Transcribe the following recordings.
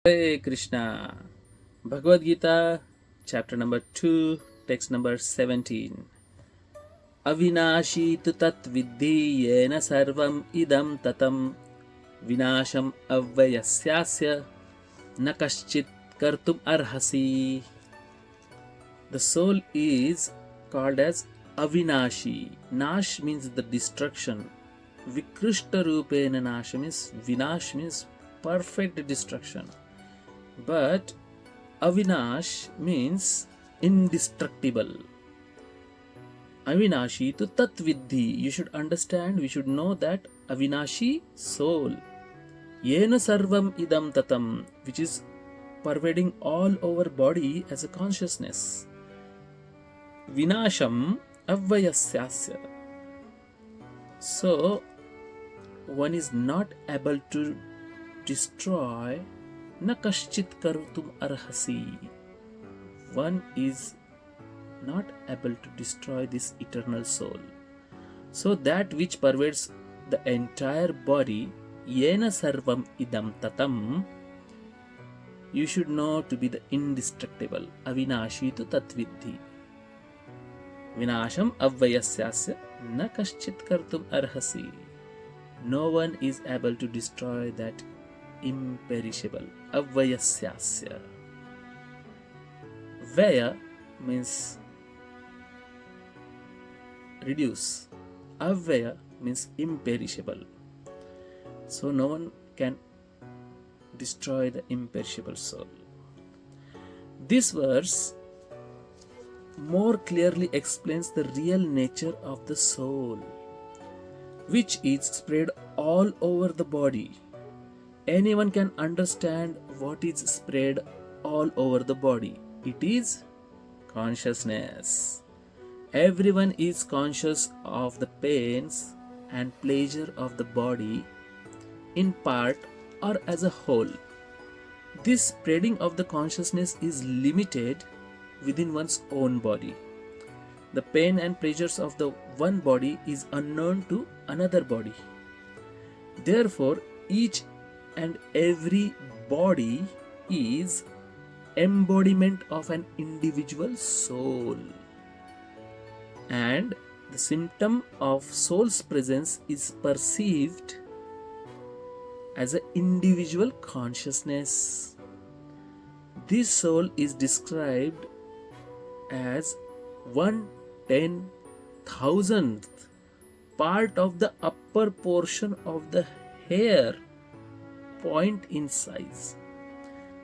Hare Krishna. Bhagavad Gita, chapter number 2, text number 17. Avināśi tu tat viddhi yena sarvam idam tatam vināśam avyayasyāsya na kaścit kartum arhati. The soul is called as avināśi. Nash means the destruction. Vikrishta rupena nash means vinash means perfect destruction. But avinash means indestructible. Avināśi tu tat viddhi. You should understand, we should know that avināśi, soul, yena sarvam idam tatam, which is pervading all over body as a consciousness. Vināśam avyayasyāsya. So, one is not able to destroy na kaścit kartum arhati. One is not able to destroy this eternal soul. So that which pervades the entire body, yena sarvam idam tatam, you should know to be the indestructible. Avināśi tu tat viddhi. Vināśam avyayasyāsya na kaścit kartum arhati. No one is able to destroy that imperishable, avyayasyāsya. Vaya means reduce. Avyaya means imperishable. So no one can destroy the imperishable soul. This verse more clearly explains the real nature of the soul, which is spread all over the body. Anyone can understand what is spread all over the body. It is consciousness. Everyone is conscious of the pains and pleasure of the body in part or as a whole. This spreading of the consciousness is limited within one's own body. The pain and pleasures of the one body is unknown to another body. Therefore, each and every body is embodiment of an individual soul, and the symptom of soul's presence is perceived as an individual consciousness. This soul is described as 1/10,000th part of the upper portion of the hair point in size.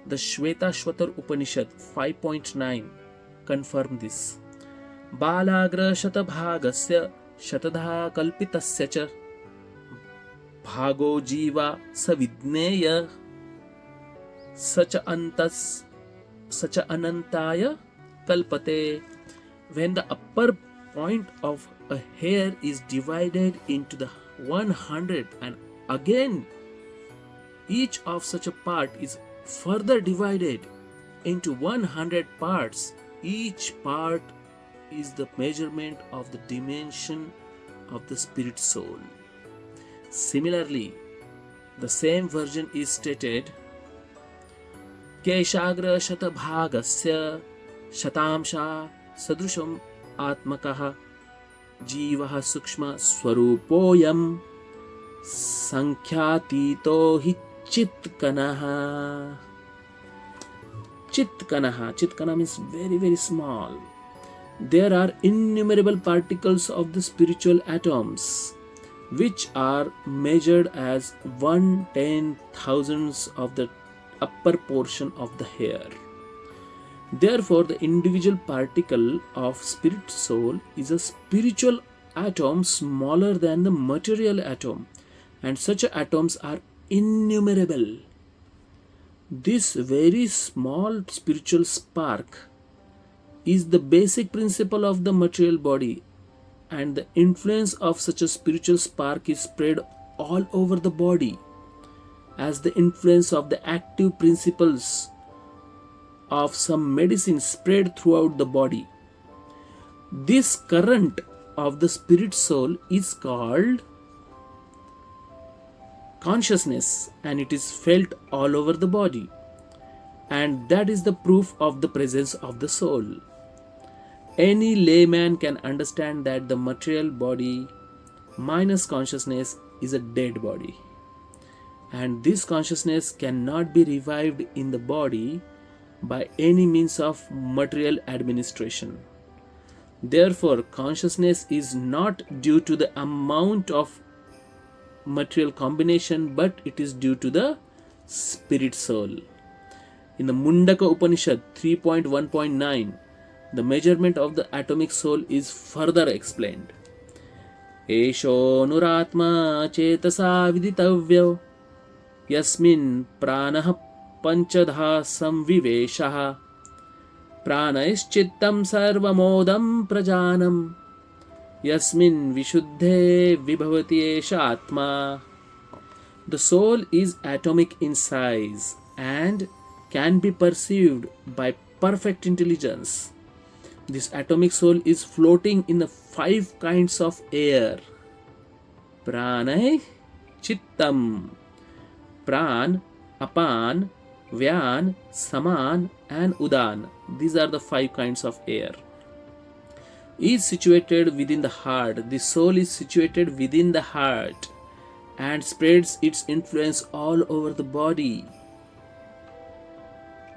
The Śvetāśvatara Upaniṣad 5.9 confirm this. Balagra shatabhagasya shatadha kalpitasya cha bhago jiva savidneya sacha anantaya kalpate. When the upper point of a hair is divided into the 100 and again each of such a part is further divided into 100 parts, each part is the measurement of the dimension of the spirit soul. Similarly, the same version is stated, Keshagra shatabhagasya shatamsha sadrusham atmakaha jivaha sukshma swarupoyam sankhyatito hi chitkanaha. Chitkana means very, very small. There are innumerable particles of the spiritual atoms, which are measured as 1/10,000th of the upper portion of the hair. Therefore, the individual particle of spirit soul is a spiritual atom smaller than the material atom, and such atoms are innumerable. This very small spiritual spark is the basic principle of the material body, and the influence of such a spiritual spark is spread all over the body as the influence of the active principles of some medicine spread throughout the body. This current of the spirit soul is called consciousness, and it is felt all over the body. and that is the proof of the presence of the soul. Any layman can understand that the material body minus consciousness is a dead body, and this consciousness cannot be revived in the body by any means of material administration. Therefore, consciousness is not due to the amount of material combination, but it is due to the spirit soul. In the Mundaka Upanishad 3.1.9, the measurement of the atomic soul is further explained. Esho nuratma chetasa viditavyo yasmin pranah panchadha samviveshaha pranayischittam sarvamodam prajanam yasmin vishuddhe vibhavati esha atma. The soul is atomic in size and can be perceived by perfect intelligence. This atomic soul is floating in the 5 kinds of air: pranay, chittam, pran, apan, vyan, saman, and udan. These are the 5 kinds of air. Is situated within the heart. The soul is situated within the heart and spreads its influence all over the body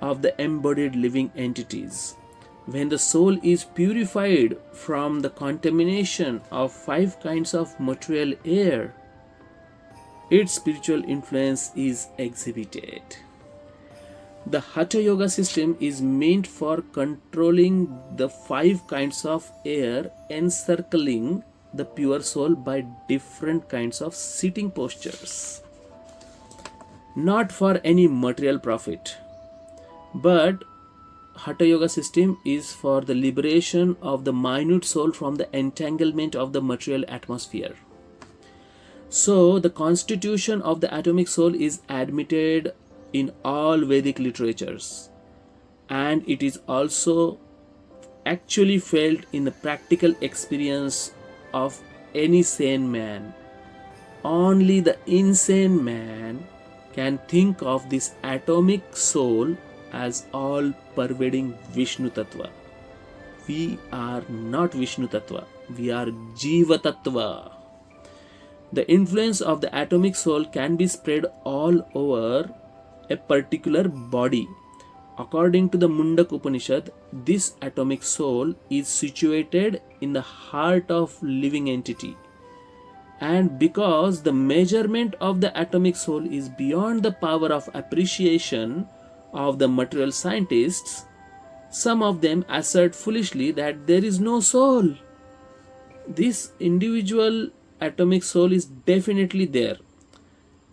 of the embodied living entities. When the soul is purified from the contamination of 5 kinds of material air, its spiritual influence is exhibited. The Hatha Yoga system is meant for controlling the 5 kinds of air encircling the pure soul by different kinds of sitting postures. Not for any material profit, but Hatha Yoga system is for the liberation of the minute soul from the entanglement of the material atmosphere. So, the constitution of the atomic soul is admitted in all Vedic literatures, and it is also actually felt in the practical experience of any sane man. Only the insane man can think of this atomic soul as all pervading Vishnu Tattva. We are not Vishnu Tattva, we are Jiva Tattva. The influence of the atomic soul can be spread all over a particular body. According to the Mundaka Upanishad, this atomic soul is situated in the heart of living entity. And because the measurement of the atomic soul is beyond the power of appreciation of the material scientists, some of them assert foolishly that there is no soul. This individual atomic soul is definitely there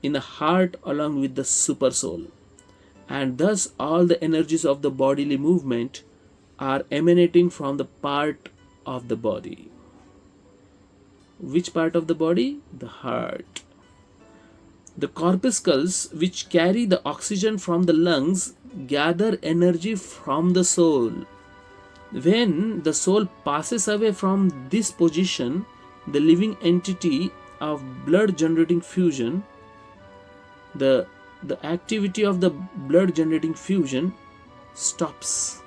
in the heart along with the super soul, and thus all the energies of the bodily movement are emanating from the part of the body. Which part of the body? The heart. The corpuscles which carry the oxygen from the lungs gather energy from the soul. When the soul passes away from this position, the living entity of blood generating fusion, the activity of the blood generating fusion stops.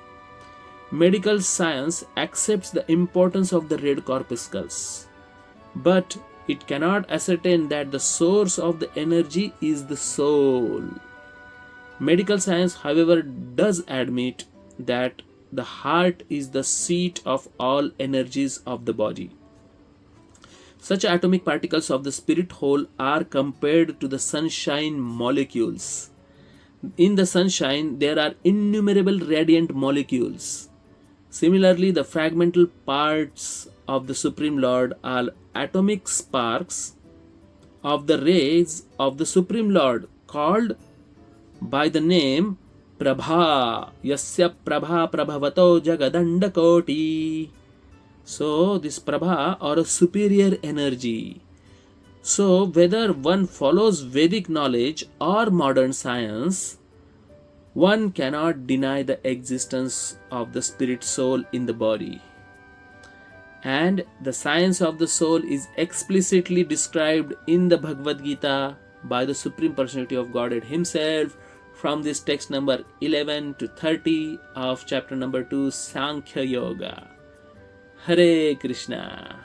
Medical science accepts the importance of the red corpuscles, but it cannot ascertain that the source of the energy is the soul. Medical science, however, does admit that the heart is the seat of all energies of the body. Such atomic particles of the spirit whole are compared to the sunshine molecules. In the sunshine, there are innumerable radiant molecules. Similarly, the fragmental parts of the Supreme Lord are atomic sparks of the rays of the Supreme Lord, called by the name Prabha, Yasya Prabha Prabhavato Jagadandakoti. So, this Prabha, or a superior energy. So, whether one follows Vedic knowledge or modern science, one cannot deny the existence of the spirit soul in the body. And the science of the soul is explicitly described in the Bhagavad Gita by the Supreme Personality of Godhead Himself from this text number 11 to 30 of chapter number 2, Sankhya Yoga. Hare Krishna.